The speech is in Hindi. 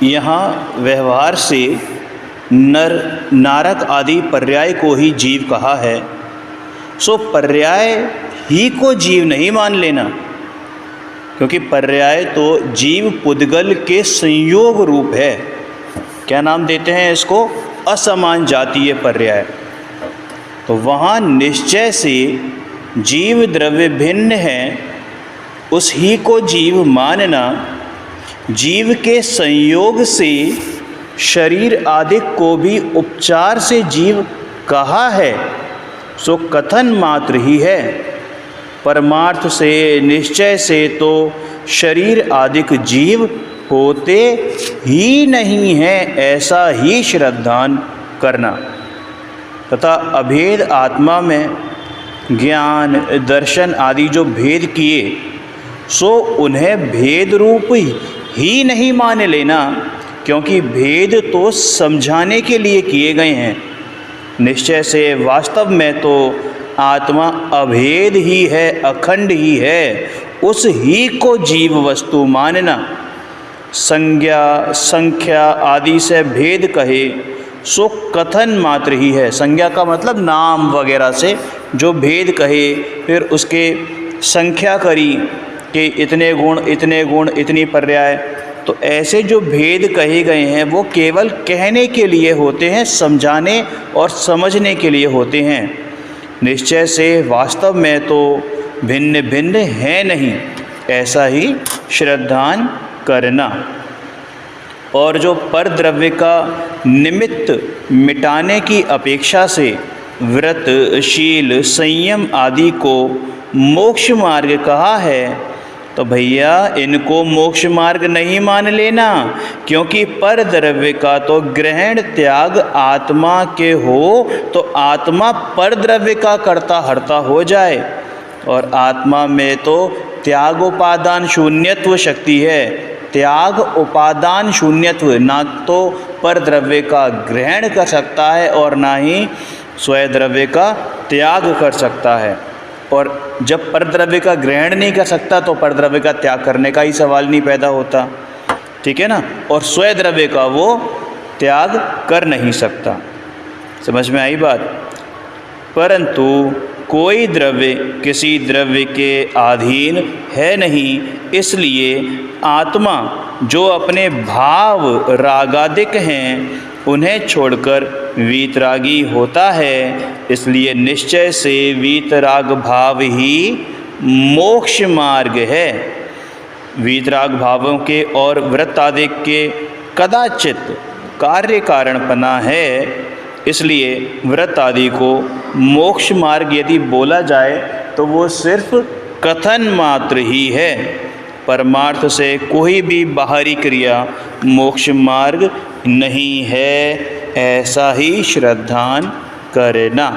यहाँ व्यवहार से नर नारक आदि पर्याय को ही जीव कहा है, सो पर्याय ही को जीव नहीं मान लेना, क्योंकि पर्याय तो जीव पुद्गल के संयोग रूप है। क्या नाम देते हैं इसको? असमान जातीय पर्याय। तो वहाँ निश्चय से जीव द्रव्य भिन्न है, उस ही को जीव मानना, जीव के संयोग से शरीर आदि को भी उपचार से जीव कहा है, सो कथन मात्र ही है। परमार्थ से निश्चय से तो शरीर आदिक जीव होते ही नहीं है, ऐसा ही श्रद्धान करना। तथा अभेद आत्मा में ज्ञान दर्शन आदि जो भेद किए, सो उन्हें भेद रूप ही नहीं मान लेना, क्योंकि भेद तो समझाने के लिए किए गए हैं। निश्चय से वास्तव में तो आत्मा अभेद ही है, अखंड ही है, उस ही को जीव वस्तु मानना। संज्ञा संख्या आदि से भेद कहे, सो कथन मात्र ही है। संज्ञा का मतलब नाम वगैरह से जो भेद कहे, फिर उसके संख्या करी कि इतने गुण इतनी पर्याय, तो ऐसे जो भेद कहे गए हैं वो केवल कहने के लिए होते हैं, समझाने और समझने के लिए होते हैं। निश्चय से वास्तव में तो भिन्न भिन्न है नहीं, ऐसा ही श्रद्धान करना। और जो पर द्रव्य का निमित्त मिटाने की अपेक्षा से व्रत शील संयम आदि को मोक्ष मार्ग कहा है, तो भैया इनको मोक्ष मार्ग नहीं मान लेना, क्योंकि पर द्रव्य का तो ग्रहण त्याग आत्मा के हो तो आत्मा पर द्रव्य का कर्ता हर्ता हो जाए, और आत्मा में तो त्याग उपादान शून्यत्व शक्ति है। त्याग उपादान शून्यत्व ना तो पर द्रव्य का ग्रहण कर सकता है और ना ही स्वयं द्रव्य का त्याग कर सकता है। और जब पर द्रव्य का ग्रहण नहीं कर सकता तो पर द्रव्य का त्याग करने का ही सवाल नहीं पैदा होता, ठीक है ना। और स्वयं द्रव्य का वो त्याग कर नहीं सकता। समझ में आई बात? परंतु कोई द्रव्य किसी द्रव्य के अधीन है नहीं, इसलिए आत्मा जो अपने भाव रागादिक हैं उन्हें छोड़कर वीतरागी होता है। इसलिए निश्चय से वीतराग भाव ही मोक्ष मार्ग है। वीतराग भावों के और वृत्तादिक के कदाचित कार्य कारणपना है, इसलिए व्रत आदि को मोक्ष मार्ग यदि बोला जाए तो वो सिर्फ कथन मात्र ही है। परमार्थ से कोई भी बाहरी क्रिया मोक्ष मार्ग नहीं है, ऐसा ही श्रद्धान करना।